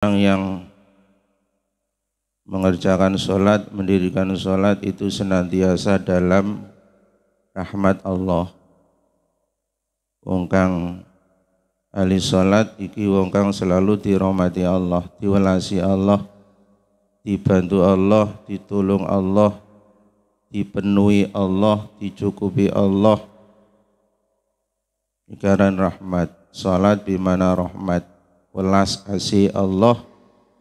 Orang yang mengerjakan sholat, mendirikan sholat itu senantiasa dalam rahmat Allah. Wong kang ahli sholat iki wong kang selalu dirahmati Allah, diwelasi Allah, dibantu Allah, ditolong Allah, dipenuhi Allah, dicukupi Allah. Ikaran rahmat, sholat bimana rahmat, welas kasih Allah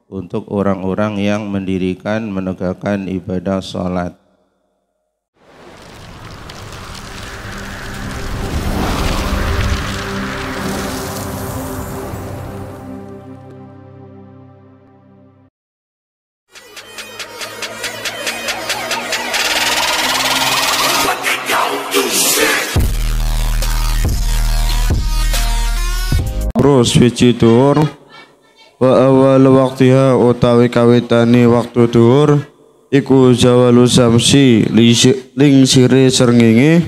untuk orang-orang yang mendirikan, menegakkan ibadah sholat. Terus suci dhuwur wa awal waqtiha utawi kawitane waktu dhuwur iku zawalu samsi ling sire srengenge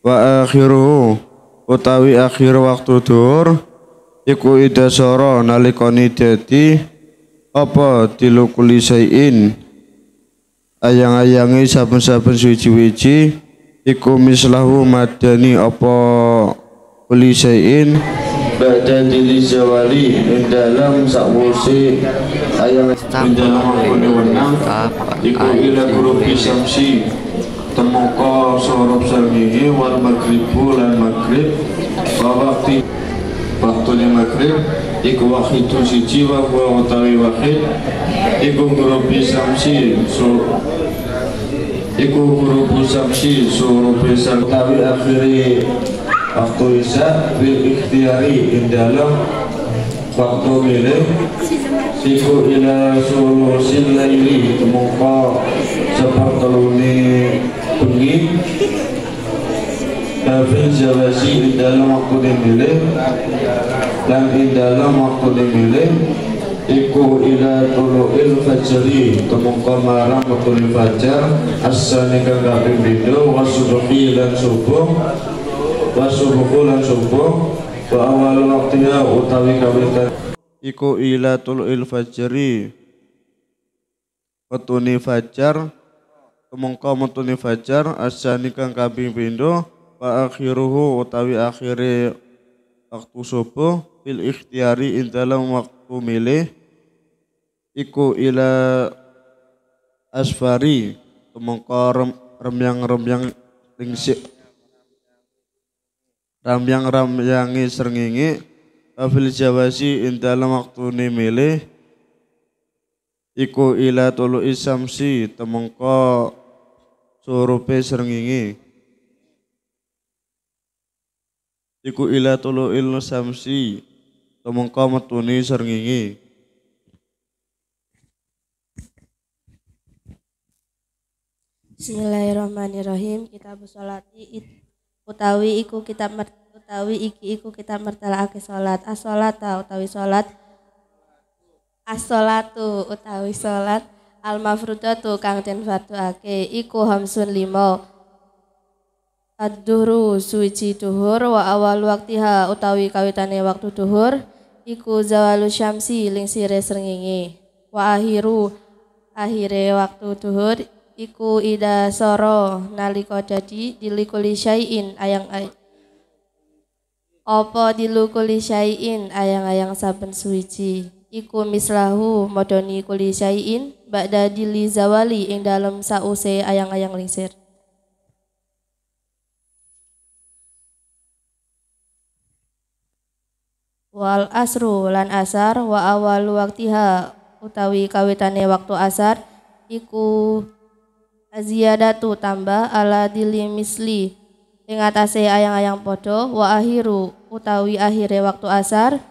wa akhiruhu utawi akhir waktu dhuwur iku idasara nalikane dadi apa dilukuli sayin ayang-ayange saben-saben suci-suci iku mislahu madani apa kuli sayin ba'da dili zawali dalam sakwuse ayang dalam waktu wenang iku ila grupi samsi temuka sorop srengenge wal maghribu lan maghrib wa waktune maghrib iku wahidu siji wa huwa utawi wahid iku grupi samsi iku grupi samsi surupe utawi akhiri waktu isya bil ikhtiyari dalam waktu milih iku ila sulusil laili temuka sepertelune bengi fil jawazi dalam waktu milih dan dalam waktu milih iku ila tulu'il fajri temuka marang waktu fajar as-sani kang kaping pindho wasubuhi lan subuh wasubuhu lan subuh wa awal waktiha utawi kawitan iku ila tulu'il fajri wetune fajar temungka metune fajar asani kang kaping pindho wa akhiruhu utawi akhire waktu subuh bil ikhtiyari ing dalam waktu milih iku ila asfari temungka remyang-remyang lingsik ramyang-ramyangi srengenge afil jawasi ing dalam waktune milih iku ila tulu isamsi temengko surupe srengenge iku ila tulu il samsi temengko metune srengenge. Bismillahirrahmanirrahim. Kitab sholati utawi iku kitab mertelake salat as-sholata utawi salat as-sholatu utawi salat al-mafrudatu kang den fardhuake iku hamsun 5 ad-duhru suci duhur wa awal waktiha utawi kawitane waktu duhur iku zawalu syamsi ling sire srengenge wa akhire waktu duhur iku ida soro nalika dadi dilikuli syai'in apa dilukuli syai'in ayang-ayang saben suci iku mislahu modoni kuli syai'in ba'da dili zawali ing dalem sause ayang-ayang lingsir. Wal asru lan asar wa awal waktiha utawi kawitane waktu asar iku aziyadatu tambah ala dili misli ing atase ayang-ayang podo wa akhiru utawi akhire waktu asar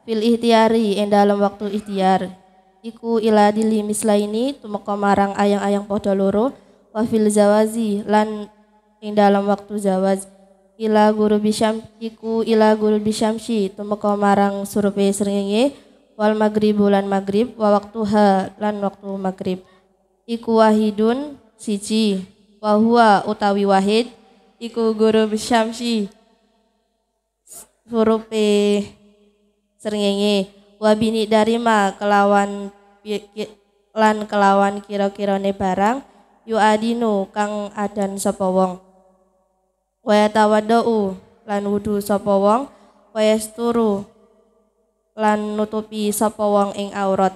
fil ihtiyari ing dalam waktu ikhtiar iku ila dili mislaini tumeka marang ayang-ayang podo loro wa fil zawazi lan ing dalam waktu zawaz ila guru bisyamsi tumeka marang surupe srengenge wal maghribu lan maghrib wa waktuha lan waktu maghrib iku wahidun siji wa huwa utawi wahid iku guru bisyamsi surupe srengenge wa bini darima kelawan lan kelawan kira-kirane barang yuadinu kang adan sapa wong wa yatawaddau lan wudu sapa wong wa yasturu lan nutupi sapa wong ing aurat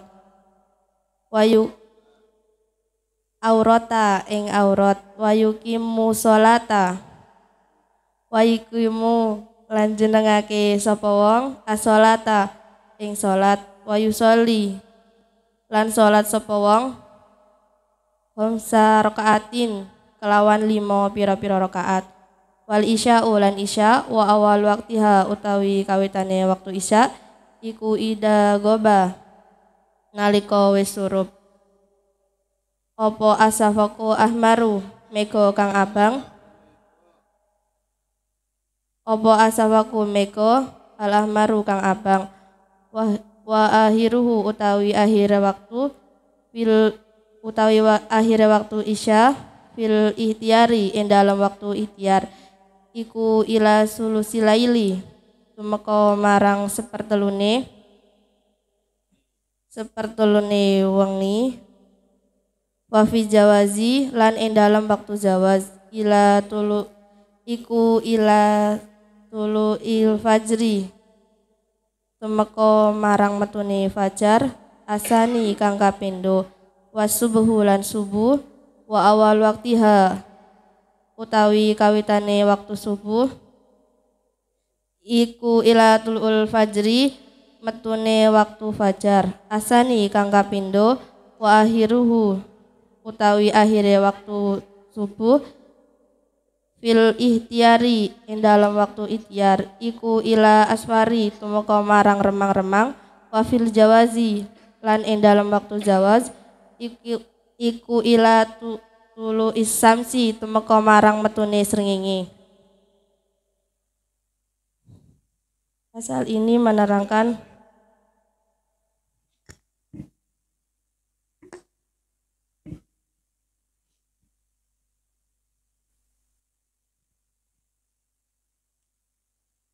wayu aurata ing aurat wayukimu sholata wayukimu lan jenengake sapa wong as-sholata ing salat wayusolli lan salat sapa wong khamsa rakaatin kelawan 5 pira-pira rakaat wal isya'u lan isya wa awal waktiha utawi kawitane waktu isya iku ida goba nalika wis surup apa asafaku ahmaru meko kang abang apa asafaku meko al ahmaru kang abang wa akhiruhu utawi akhir waktu akhir waktu isya fil ihtiyari ing dalam waktu ikhtiar iku ila sulusilaili tumeka marang sepertelune wengi wa fi jawazi lan ing dalam waktu jawaz ila tulu il fajri tumeka marang metune fajar asani kang kapindho wasubuhu lan subuh wa awal waktiha utawi kawitane waktu subuh iku ila tulul fajri metune waktu fajar asani kang kapindho wa akhiruhu utawi akhire waktu subuh fil ihtiyari ing dalam waktu ikhtiar iku ila asfari tumeka marang remang-remang wa fil jawazi lan ing dalam waktu jawaz iku ila tulu isamsi tumeka marang metune srengenge. Pasal ini menerangkan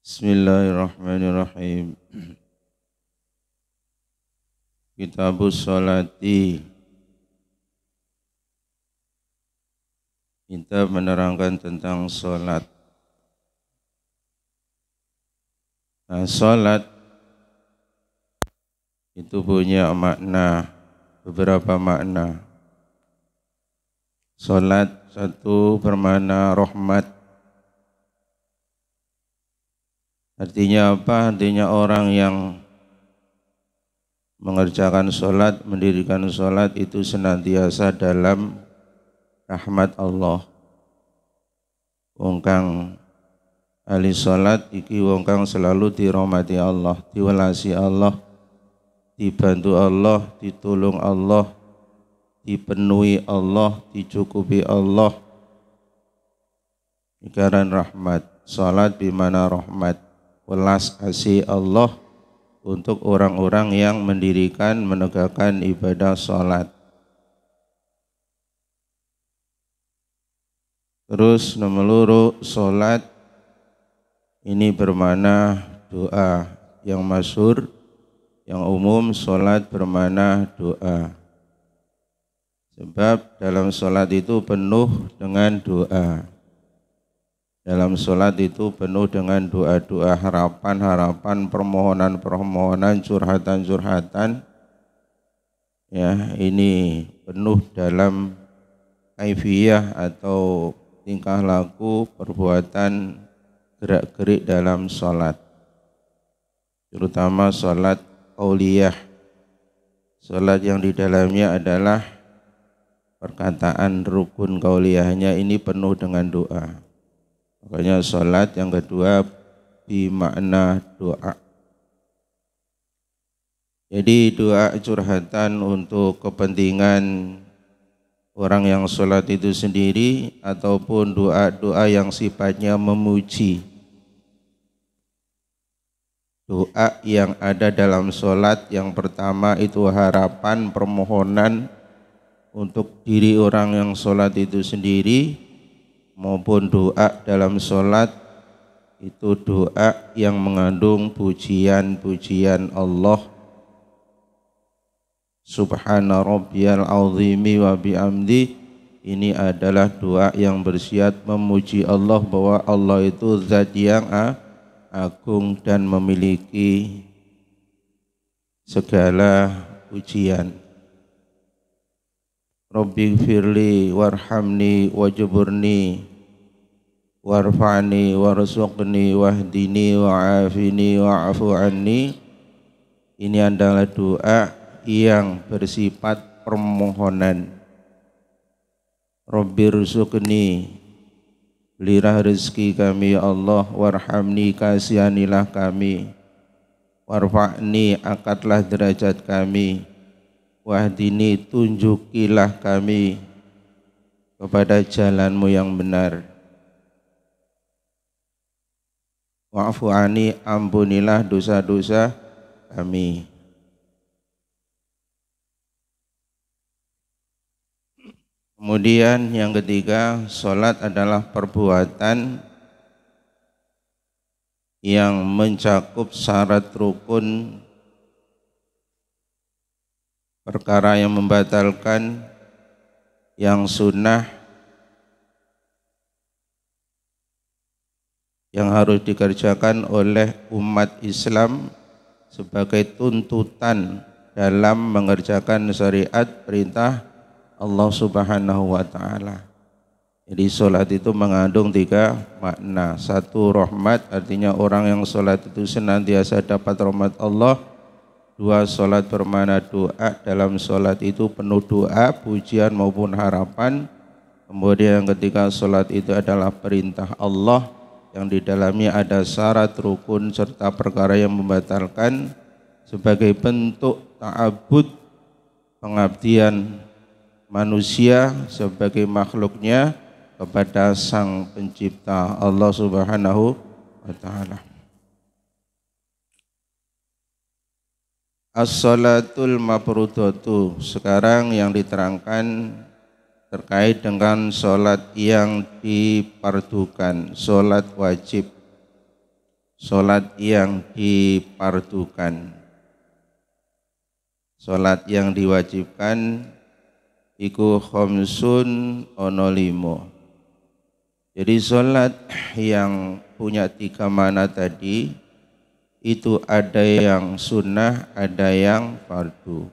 Bismillahirrahmanirrahim. Kitabus Sholati. Kita menerangkan tentang sholat. Nah, sholat itu punya makna, beberapa makna. Sholat satu bermakna rahmat. Artinya apa? Artinya orang yang mengerjakan sholat, mendirikan sholat itu senantiasa dalam rahmat Allah. Wong kang ahli sholat iki wong kang selalu dirahmati Allah, diwelasi Allah, dibantu Allah, ditulung Allah, dipenuhi Allah, dicukupi Allah. Ikaran rahmat. Sholat bimana rahmat. Welas kasih Allah untuk orang-orang yang mendirikan, menegakkan ibadah sholat. Terus nomor loro, sholat ini bermakna doa. Yang masyhur, yang umum sholat bermakna doa. Sebab dalam sholat itu penuh dengan doa. Dalam sholat itu penuh dengan doa-doa, harapan-harapan, permohonan-permohonan, curhatan-curhatan. Ya, ini penuh dalam kaifiyah atau tingkah laku, perbuatan, gerak-gerik dalam sholat. Terutama sholat qauliyah. Sholat yang di dalamnya adalah perkataan rukun qauliyahnya ini penuh dengan doa. Makanya sholat yang kedua bimakna doa. Jadi doa curhatan untuk kepentingan orang yang sholat itu sendiri ataupun doa-doa yang sifatnya memuji. Doa yang ada dalam sholat yang pertama itu harapan, permohonan untuk diri orang yang sholat itu sendiri, maupun doa dalam sholat itu doa yang mengandung pujian-pujian Allah Subhana rabbiyal azimi wa bihamdi. Ini adalah doa yang bersiat memuji Allah bahwa Allah itu zat yang agung dan memiliki segala pujian. Rabbi firli warhamni wajburni warfa'ni warzuqni wahdini wa'afini wa'afu anni. Ini adalah doa yang bersifat permohonan. Rabbi rzuqni, berilah rezeki kami ya Allah, warhamni, kasihanilah kami, warfa'ni, angkatlah derajat kami, wahdini, tunjukilah kami kepada jalanmu yang benar, wa'fu anni, ampunilah dosa-dosa kami. Kemudian yang ketiga, sholat adalah perbuatan yang mencakup syarat rukun, perkara yang membatalkan, yang sunnah, yang harus dikerjakan oleh umat Islam sebagai tuntutan dalam mengerjakan syariat perintah Allah Subhanahu wa ta'ala. Jadi sholat itu mengandung 3 makna. 1, rahmat, artinya orang yang sholat itu senantiasa dapat rahmat Allah. 2, sholat bermakna doa, dalam sholat itu penuh doa, pujian maupun harapan. Kemudian yang ketiga, sholat itu adalah perintah Allah yang di dalamnya ada syarat rukun serta perkara yang membatalkan sebagai bentuk ta'abud, pengabdian manusia sebagai makhluknya kepada Sang Pencipta Allah Subhanahu wa ta'ala. As-salatul mafrudatu. Sekarang yang diterangkan terkait dengan sholat yang dipardukan, sholat wajib, sholat yang dipardukan. Sholat yang diwajibkan iku khamsun ono 5. Jadi sholat yang punya 3 makna tadi itu ada yang sunnah, ada yang fardu.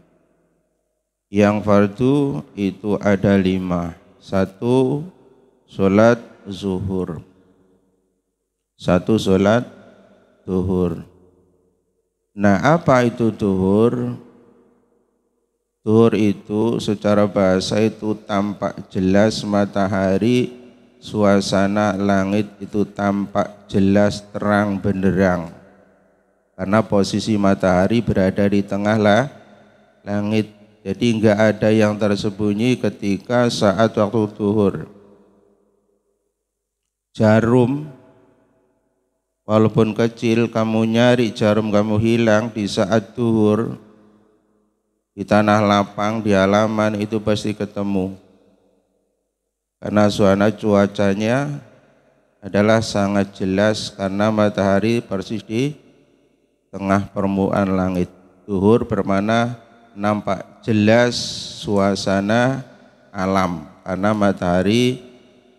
Yang fardu itu ada 5. 1, sholat zuhur. 1, sholat zuhur. Nah, apa itu zuhur? Zuhur itu secara bahasa itu tampak jelas matahari, suasana langit itu tampak jelas terang benderang. Karena posisi matahari berada di tengah langit. Jadi enggak ada yang tersembunyi ketika saat waktu zuhur. Jarum, walaupun kecil, kamu nyari jarum kamu hilang di saat zuhur. Di tanah lapang, di halaman itu pasti ketemu. Karena suasana cuacanya adalah sangat jelas karena matahari persis di tengah permukaan langit. Zuhur bermakna nampak jelas suasana alam karena matahari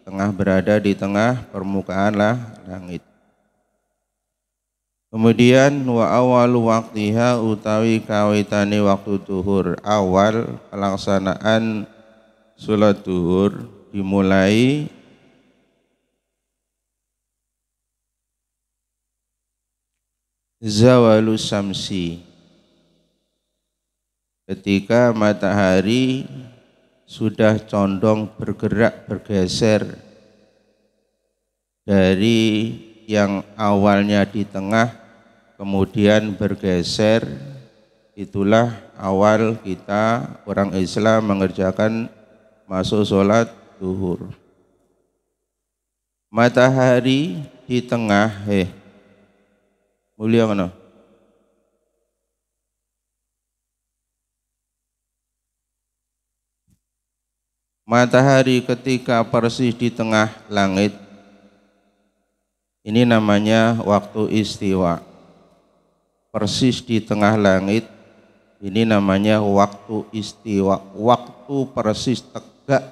tengah berada di tengah permukaan langit. Kemudian wa awalu waqtiha utawi kawitane waktu zuhur. Awal pelaksanaan sholat zuhur dimulai zawalus samsi, ketika matahari sudah condong bergerak bergeser dari yang awalnya di tengah kemudian bergeser. Itulah awal kita orang Islam mengerjakan masuk sholat zuhur. Matahari di tengah, mulia mana? Matahari ketika persis di tengah langit, ini namanya waktu istiwa. Persis di tengah langit Ini namanya waktu istiwa, waktu persis tegak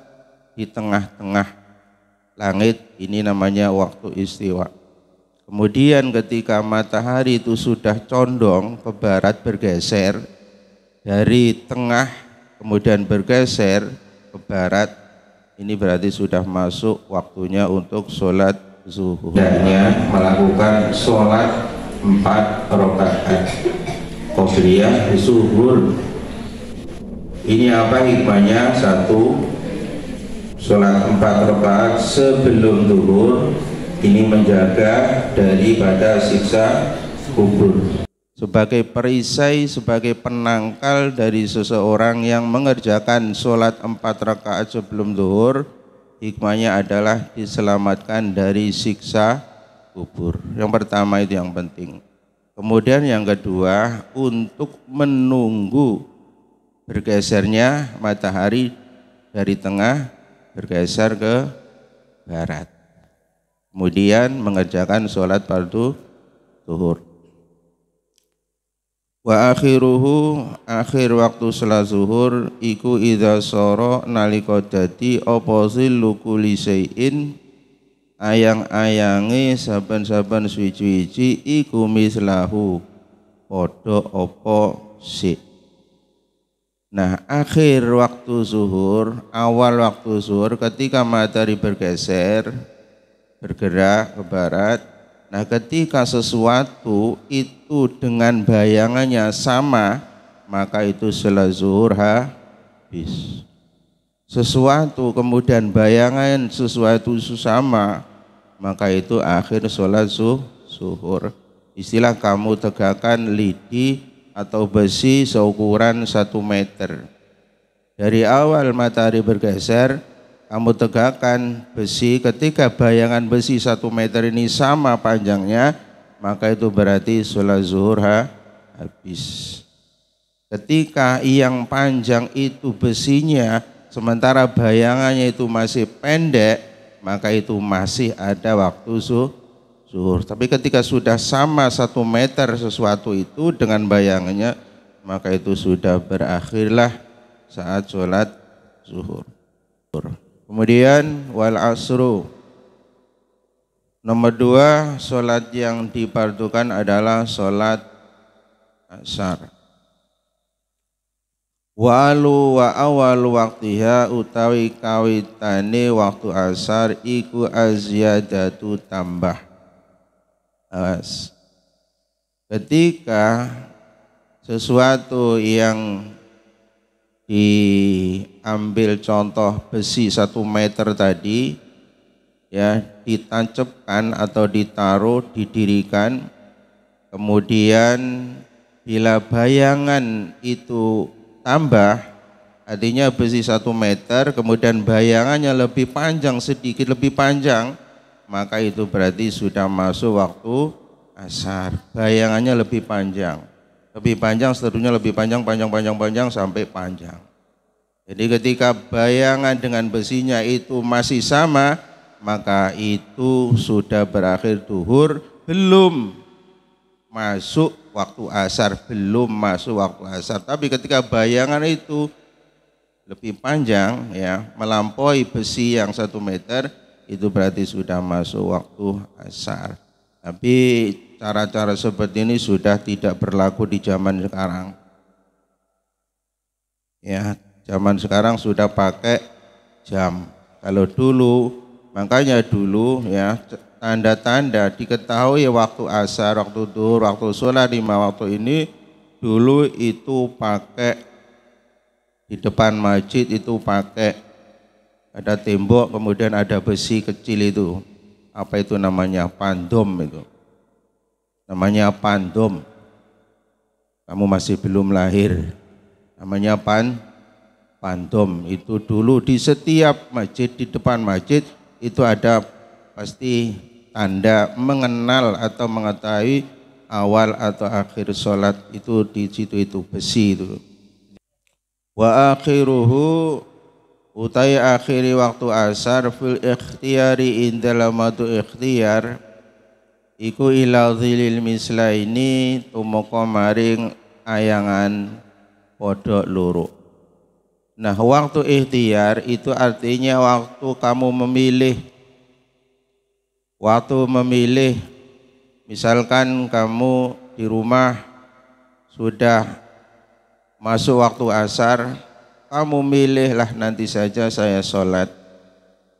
di tengah-tengah langit, ini namanya waktu istiwa. Kemudian ketika matahari itu sudah condong ke barat, bergeser dari tengah kemudian bergeser ke barat, ini berarti sudah masuk waktunya untuk sholat zuhur. Hendaknya melakukan sholat 4 rakaat qobliyah zuhur. Ini apa hikmahnya? 1, sholat 4 rakaat sebelum zuhur ini menjaga daripada siksa kubur, sebagai perisai, sebagai penangkal dari seseorang yang mengerjakan sholat 4 rakaat sebelum zuhur. Hikmahnya adalah diselamatkan dari siksa kubur. Yang pertama itu yang penting. Kemudian yang kedua, untuk menunggu bergesernya matahari dari tengah bergeser ke barat. Kemudian mengerjakan sholat fardu zuhur. Wa akhiruhu, akhir waktu sholat zuhur iku idza sara nalika dadi apa zillu kulli syai'in, ayang-ayange saben-saben suci-suci iku mislahu padha apa sik. Nah, akhir waktu zuhur, awal waktu zuhur ketika matahari bergeser, bergerak ke barat. Nah, ketika sesuatu itu dengan bayangannya sama, maka itu sholat zuhur habis. Sesuatu kemudian bayangan sesuatu sama, maka itu akhir sholat zuhur. Istilah kamu tegakkan lidi atau besi seukuran 1 meter. Dari awal matahari bergeser, kamu tegakkan besi, ketika bayangan besi 1 meter ini sama panjangnya, maka itu berarti sholat zuhur habis. Ketika yang panjang itu besinya, sementara bayangannya itu masih pendek, maka itu masih ada waktu zuhur. Tapi ketika sudah sama 1 meter sesuatu itu dengan bayangannya, maka itu sudah berakhirlah saat sholat zuhur. Kemudian wal asru. Nomor 2, sholat yang difardukan adalah sholat asar. Walu wa awalu waktiha utawi kawitane waktu asar iku azyadatu tambah. Ketika sesuatu yang diambil contoh besi 1 meter tadi ya ditancapkan atau ditaruh, didirikan, kemudian bila bayangan itu tambah, artinya besi 1 meter kemudian bayangannya lebih panjang, sedikit lebih panjang, maka itu berarti sudah masuk waktu asar. Bayangannya lebih panjang, seterusnya lebih panjang sampai panjang. Jadi ketika bayangan dengan besinya itu masih sama, maka itu sudah berakhir zuhur, belum masuk waktu asar, Tapi ketika bayangan itu lebih panjang ya, melampaui besi yang 1 meter, itu berarti sudah masuk waktu asar. Tapi cara-cara seperti ini sudah tidak berlaku di zaman sekarang. Ya, zaman sekarang sudah pakai jam. Kalau dulu, makanya dulu ya tanda-tanda diketahui waktu asar, waktu zuhur, waktu sholat 5 waktu ini dulu itu pakai di depan masjid itu pakai ada tembok, kemudian ada besi kecil itu. Apa itu namanya? Pandom itu. Namanya pandom. Kamu masih belum lahir. Namanya pandom. Itu dulu di setiap masjid, di depan masjid itu ada pasti tanda mengenal atau mengetahui awal atau akhir sholat itu di situ, itu besi itu. Wa akhiruhu utai akhiri waktu asar fil ikhtiyari indalam waktu ikhtiyar iku ila dhilil mislaini tumoko maring ayangan podo loro. Nah, waktu ikhtiar itu artinya waktu kamu memilih. Waktu memilih, misalkan kamu di rumah sudah masuk waktu asar, kamu milihlah nanti saja saya sholat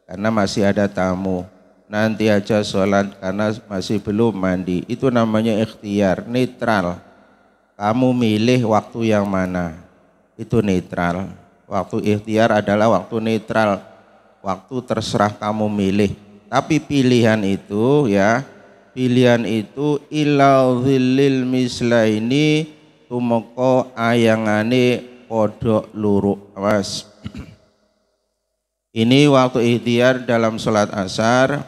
karena masih ada tamu, nanti aja sholat karena masih belum mandi. Itu namanya ikhtiar, netral. Kamu milih waktu yang mana, itu netral. Waktu ikhtiar adalah waktu netral, waktu terserah kamu milih. Tapi pilihan itu ya, pilihan itu ila dhillil mislaini tumeka ayangane podok luruk. Mas. Ini waktu ikhtiar dalam sholat asar.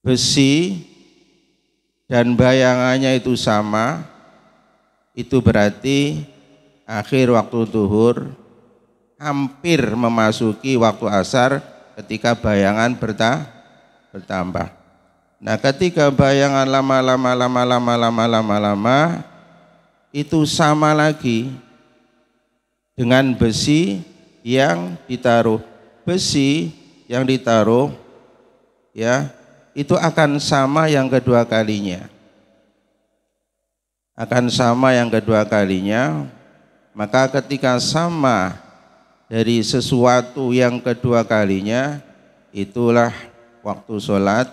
Besi dan bayangannya itu sama, itu berarti akhir waktu zuhur, hampir memasuki waktu asar ketika bayangan bertambah. Nah, ketika bayangan lama itu sama lagi dengan besi yang ditaruh. Besi yang ditaruh ya, itu akan sama yang kedua kalinya. Akan sama yang kedua kalinya. Maka ketika sama dari sesuatu yang kedua kalinya, itulah waktu sholat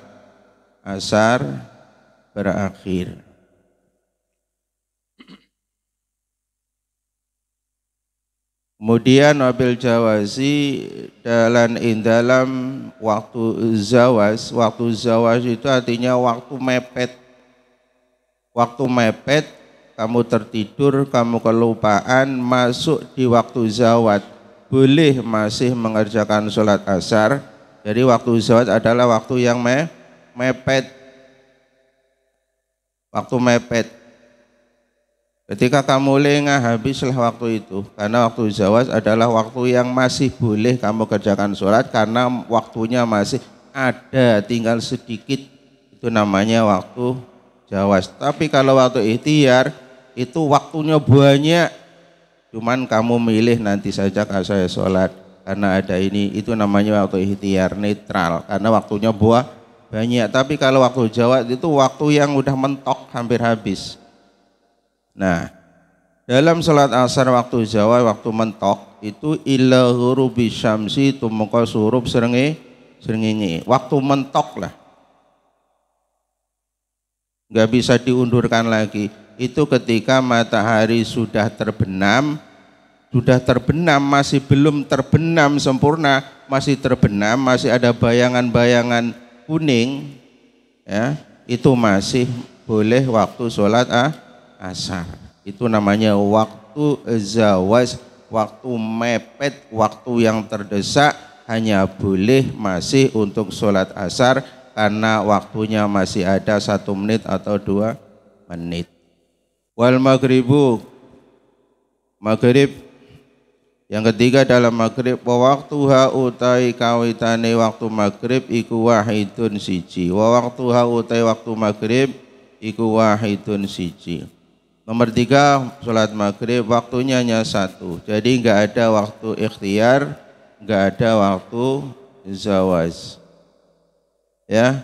asar berakhir. Kemudian wabil jawazi dalam waktu zawaz. Waktu zawaz itu artinya waktu mepet. Waktu mepet, kamu tertidur, kamu kelupaan, masuk di waktu zawat, boleh masih mengerjakan sholat asar. Jadi waktu zawat adalah waktu yang mepet. Waktu mepet. Ketika kamu lengah, habislah waktu itu. Karena waktu zawat adalah waktu yang masih boleh kamu kerjakan sholat, karena waktunya masih ada, tinggal sedikit. Itu namanya waktu zawat. Tapi kalau waktu ikhtiar, itu waktunya banyak, cuman kamu milih nanti saja kalau saya sholat karena ada ini. Itu namanya waktu ikhtiar, netral, karena waktunya banyak. Tapi kalau waktu zawat itu waktu yang udah mentok, hampir habis. Nah, dalam sholat asar waktu zawat, waktu mentok itu ila ghurubi syamsi tumeka surub srengenge. Waktu mentok lah, nggak bisa diundurkan lagi. Itu ketika matahari sudah terbenam, masih belum terbenam sempurna, masih terbenam, masih ada bayangan-bayangan kuning, ya, itu masih boleh waktu sholat asar. Itu namanya waktu zawaz, waktu mepet, waktu yang terdesak, hanya boleh masih untuk sholat asar karena waktunya masih ada 1 menit atau 2 menit. Wal maghribu, maghrib yang ketiga dalam maghrib, wa waktuha utai kawitane waktu maghrib iku wahidun siji. Wa waktuha utai waktu maghrib iku wahidun siji. Nomor 3, sholat maghrib waktunya hanya 1. Jadi enggak ada waktu ikhtiar, enggak ada waktu zawaz. Ya,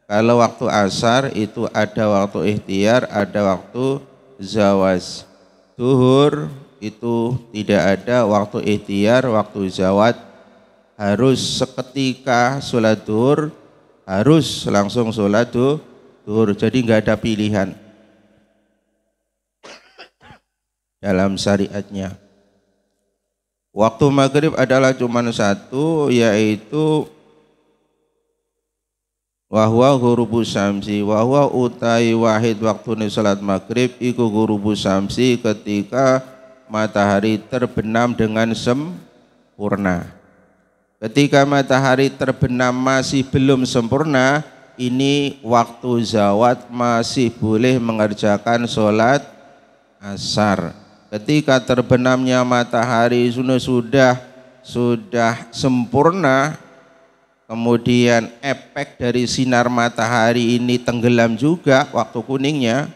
kalau waktu asar itu ada waktu ikhtiar, ada waktu zawaz. Zuhur itu tidak ada waktu ikhtiar, waktu zawat. Harus seketika sholat zuhur, harus langsung sholat zuhur. Jadi enggak ada pilihan dalam syariatnya. Waktu maghrib adalah cuma 1, yaitu wahwa ghurubus syamsi, wahwa utai wahid waktu salat maghrib iku ghurubus syamsi, ketika matahari terbenam dengan sempurna. Ketika matahari terbenam masih belum sempurna, ini waktu zawat, masih boleh mengerjakan sholat asar. Ketika terbenamnya matahari sudah sempurna, kemudian efek dari sinar matahari ini tenggelam juga waktu kuningnya,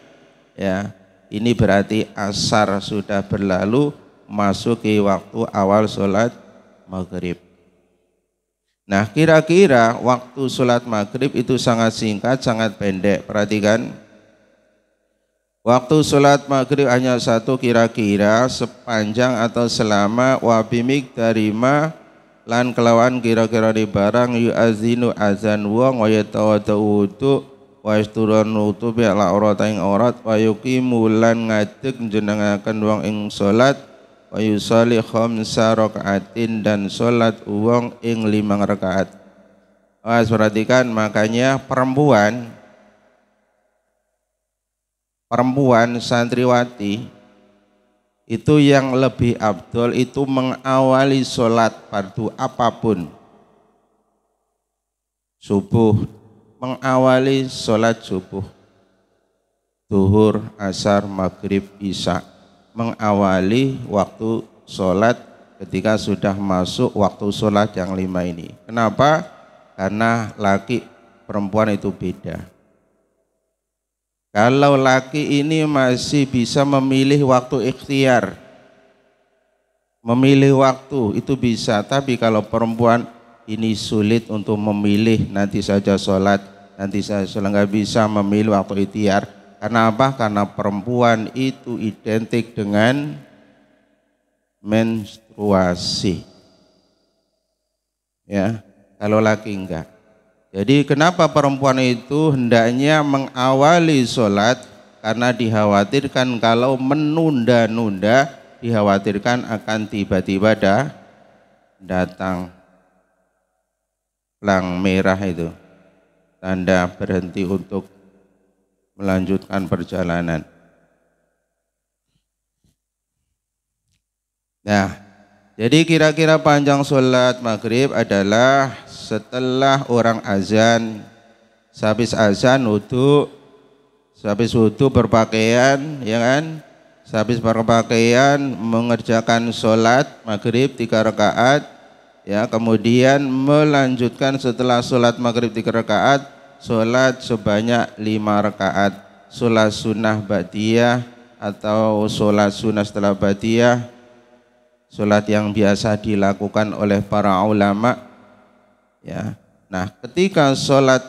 ya, ini berarti asar sudah berlalu, masuk ke waktu awal sholat maghrib. Nah, kira-kira waktu sholat maghrib itu sangat singkat, sangat pendek. Perhatikan, waktu sholat maghrib hanya satu, kira-kira sepanjang atau selama wabimik darima lan kelawan kira-kira di barang yu'azinu azan wong wa yatawadau wudu wa yasturan wudu bi ala aurat ing aurat wa yuqimu lan ngadeg njenengaken wong ing salat wa yusalli khamsa rakaatin dan salat wong ing 5 rakaat. Perhatikan, makanya perempuan santriwati itu yang lebih afdol itu mengawali sholat fardu apapun, subuh, mengawali sholat subuh, zuhur, asar, maghrib, isya, mengawali waktu sholat ketika sudah masuk waktu sholat yang 5 ini. Kenapa? Karena laki perempuan itu beda. Kalau laki ini masih bisa memilih waktu ikhtiar, memilih waktu itu bisa, tapi kalau perempuan ini sulit untuk memilih, nanti saja sholat, nanti saja sholat, nggak bisa memilih waktu ikhtiar. Karena apa? Karena perempuan itu identik dengan menstruasi, ya, kalau laki enggak. Jadi kenapa perempuan itu hendaknya mengawali sholat? Karena dikhawatirkan kalau menunda-nunda, dikhawatirkan akan tiba-tiba datang pelang merah itu, tanda berhenti untuk melanjutkan perjalanan. Nah, jadi kira-kira panjang sholat maghrib adalah setelah orang azan, habis azan wudu, habis wudu berpakaian, ya kan? Habis berpakaian mengerjakan sholat maghrib 3 rakaat, ya, kemudian melanjutkan setelah sholat maghrib 3 rakaat, sholat sebanyak 5 rakaat, sholat sunnah ba'diyah atau sholat sunnah setelah ba'diyah, sholat yang biasa dilakukan oleh para ulama. Ya, nah ketika sholat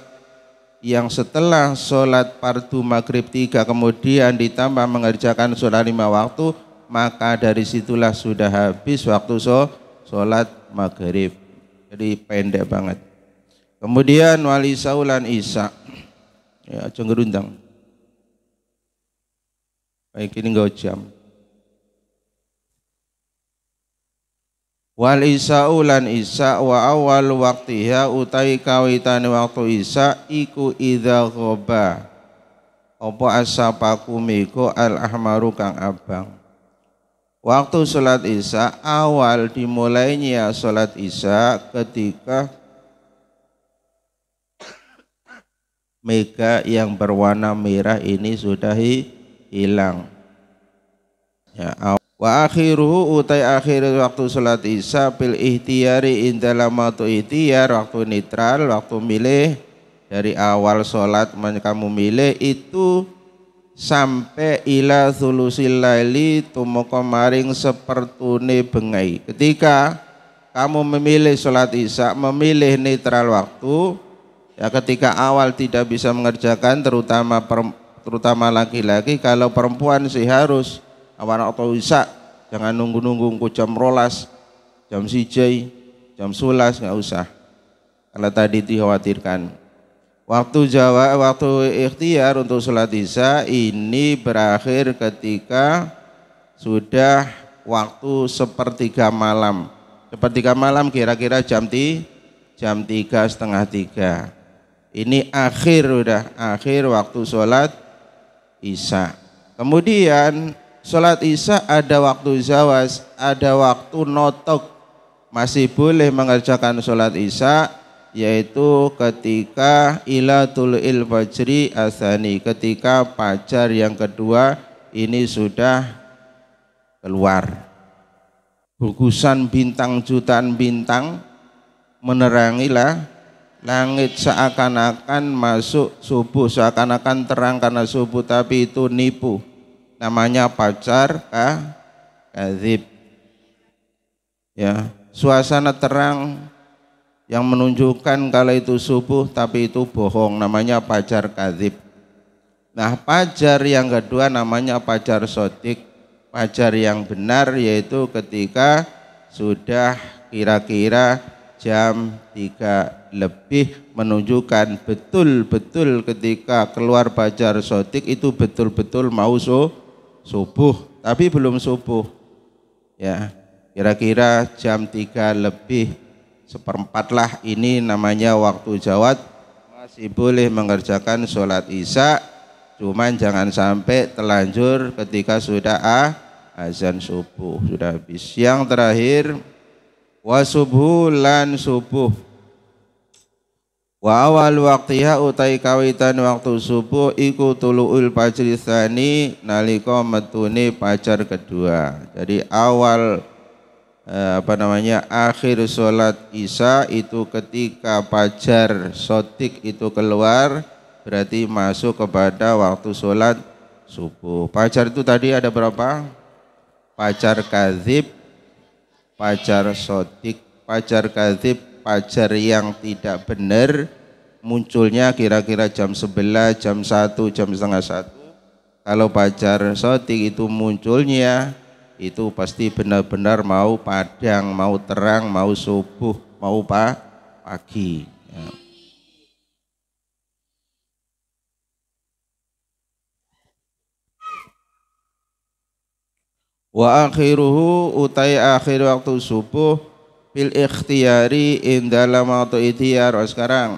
yang setelah sholat fardu maghrib 3 kemudian ditambah mengerjakan sholat 5 waktu, maka dari situlah sudah habis waktu sholat maghrib. Jadi pendek banget. Kemudian wali saulan isya, ya, cengerundang. Baik, ini enggak jam. Wal isa'u lan isa wa awal waktiha utai kawitane waktu isa iku idza ghaba apa asapaku miko al ahmaru kang abang. Waktu salat isya awal dimulainya salat isya ketika mega yang berwarna merah ini sudah hilang, ya. Wa akhiruhu utai akhir waktu salat isya bil ihtiyari indalam waktu ihtiyar, waktu netral, waktu milih dari awal salat kamu milih itu sampai ila thulusil laili tumeka maring sepertune bengai. Ketika kamu memilih salat isya, memilih netral waktu, ya, ketika awal tidak bisa mengerjakan, terutama laki-laki. Kalau perempuan sih harus awal waktu isya, jangan nunggu-nunggu jam 12, jam 1, jam 11, nggak usah. Kalau tadi dikhawatirkan. Waktu ikhtiar untuk sholat isya ini berakhir ketika sudah waktu sepertiga malam. Sepertiga malam kira-kira jam 3:30. Ini akhir waktu sholat isya. Kemudian sholat isya ada waktu zawaz, ada waktu notok, masih boleh mengerjakan sholat isya, yaitu ketika ila tulu'il fajri asani, ketika fajar yang kedua ini sudah keluar. Gugusan bintang, jutaan bintang menerangilah langit seakan-akan masuk subuh, seakan-akan terang karena subuh, tapi itu nipu. Namanya pacar kadzib. Ya, suasana terang yang menunjukkan kalau itu subuh tapi itu bohong, namanya pajar kadzib. Nah, pajar yang kedua namanya pajar sodik. Pajar yang benar yaitu ketika sudah kira-kira jam 3 lebih, menunjukkan betul-betul ketika keluar pajar sodik itu betul-betul mau subuh, tapi belum subuh. Ya, kira-kira jam 3 lebih seperempat lah, ini namanya waktu jawab, masih boleh mengerjakan sholat isya, cuman jangan sampai terlanjur ketika sudah azan subuh sudah habis. Yang terakhir wa subuh lan subuh, wa awal waktiha utai kawitan waktu subuh iku tuluul fajri tsani nalika metune fajar kedua. Jadi awal akhir sholat isya itu ketika fajar sodik itu keluar, berarti masuk kepada waktu sholat subuh. Fajar itu tadi ada berapa? Fajar kadzib, fajar sodik. Fajar kadzib, fajar yang tidak benar, munculnya kira-kira jam 11, jam 1, jam setengah 1. Kalau fajar sodik itu munculnya itu pasti benar-benar mau padang, mau terang, mau subuh, mau pagi. Ya. Wa akhiruhu utai akhir waktu subuh bil ikhtiyari in dalam waktu ikhtiyar. Sekarang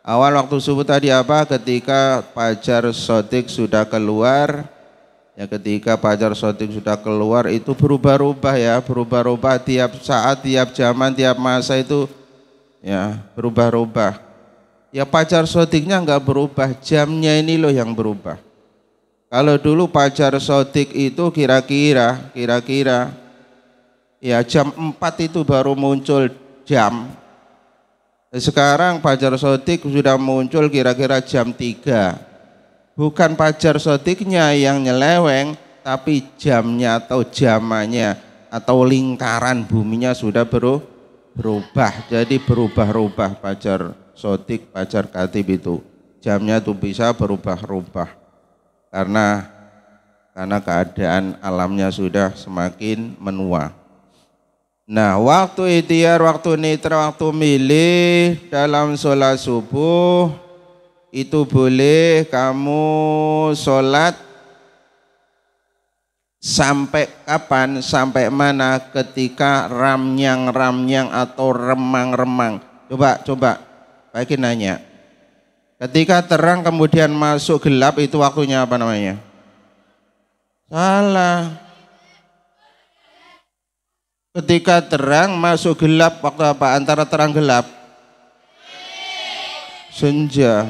awal waktu subuh tadi apa? Ketika fajar sodik sudah keluar. Ya, ketika fajar sodik sudah keluar itu berubah-ubah ya, berubah-ubah tiap saat, tiap zaman, tiap masa itu ya berubah-ubah. Ya fajar sodiknya enggak berubah, jamnya ini loh yang berubah. Kalau dulu fajar sodik itu kira-kira ya jam 4 itu baru muncul jam. Sekarang fajar sodik sudah muncul kira-kira jam 3. Bukan fajar sodiknya yang nyeleweng, tapi jamnya atau zamannya atau lingkaran buminya sudah berubah. Jadi berubah-ubah fajar sodik, fajar kadzib itu. Jamnya tuh bisa berubah-ubah. Karena keadaan alamnya sudah semakin menua. Nah, waktu ikhtiar, waktu nitra, waktu milih dalam sholat subuh itu boleh kamu sholat sampai kapan, sampai mana? Ketika ramyang-ramyang atau remang-remang. Coba, bagi nanya. Ketika terang kemudian masuk gelap itu waktunya apa namanya? Salah. Ketika terang masuk gelap waktu apa? Antara terang gelap? Senja.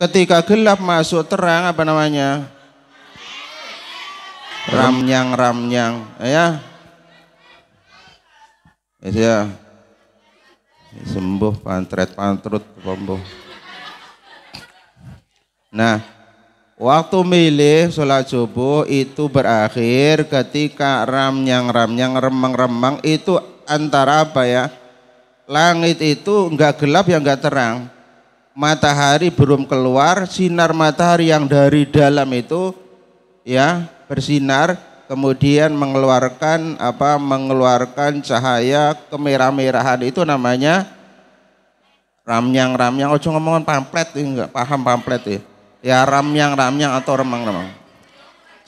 Ketika gelap masuk terang apa namanya? Ramyang-ramyang. Ya. Ya. Sembuh pantret-pantrut pombo. Nah, waktu milih sholat subuh itu berakhir ketika ramyang-ramyang, remang-remang itu antara apa ya? Langit itu enggak gelap ya enggak terang. Matahari belum keluar, sinar matahari yang dari dalam itu ya bersinar, kemudian mengeluarkan cahaya kemerah-merahan, itu namanya ramyang-ramyang. Ojo ngomongan pamflet, enggak paham pamflet ya. Ya ramyang-ramyang atau remang-remang.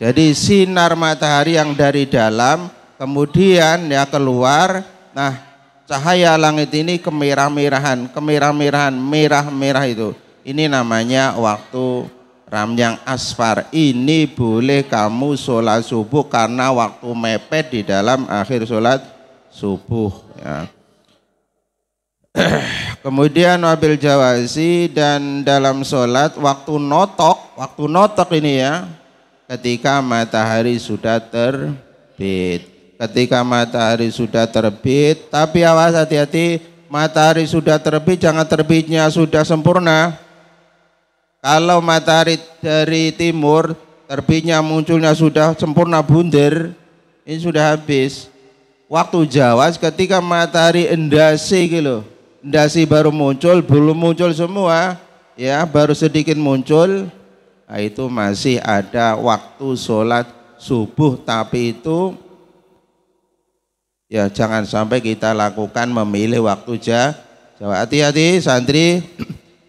Jadi sinar matahari yang dari dalam kemudian ya keluar. Nah, cahaya langit ini kemerah-merahan, merah-merah itu. Ini namanya waktu ramyang asfar. Ini boleh kamu sholat subuh karena waktu mepet di dalam akhir sholat subuh ya. Kemudian wabil jawazi, dan dalam sholat waktu notok ini ya, ketika matahari sudah terbit. ketika matahari sudah terbit. Tapi awas, hati-hati, matahari sudah terbit jangan terbitnya sudah sempurna. Kalau matahari dari timur terbitnya munculnya sudah sempurna bunder, ini sudah habis. Waktu jawas ketika matahari endasi gitu, endasi baru muncul, belum muncul semua, ya baru sedikit muncul, nah itu masih ada waktu sholat subuh. Tapi itu ya jangan sampai kita lakukan memilih waktu jawas. Hati-hati santri,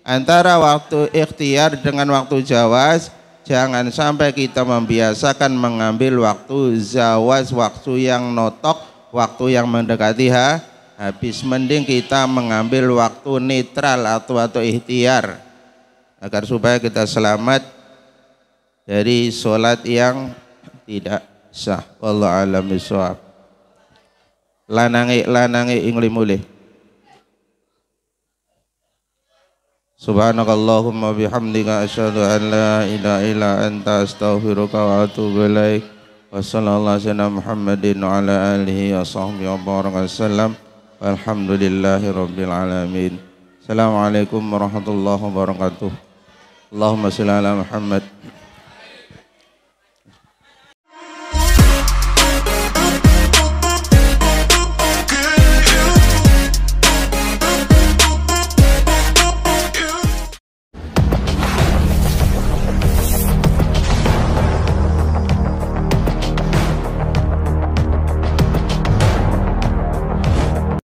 antara waktu ikhtiar dengan waktu jawas, jangan sampai kita membiasakan mengambil waktu zawas, waktu yang notok, waktu yang mendekati habis. Mending kita mengambil waktu netral atau ikhtiar, agar supaya kita selamat dari sholat yang tidak sah. Wallahu a'lam bishawab. Lanangi ingli mulih. Subhanakallahumma bihamdika asyhadu an la ilaha illa anta astaghfiruka wa atubu ilaik. Wa sallallahu ala Muhammadin wa ala alihi wa sahbihi wa baraka wasallam. Walhamdulillahi rabbil alamin. Assalamualaikum warahmatullahi wabarakatuh. Allahumma shalli ala Muhammad.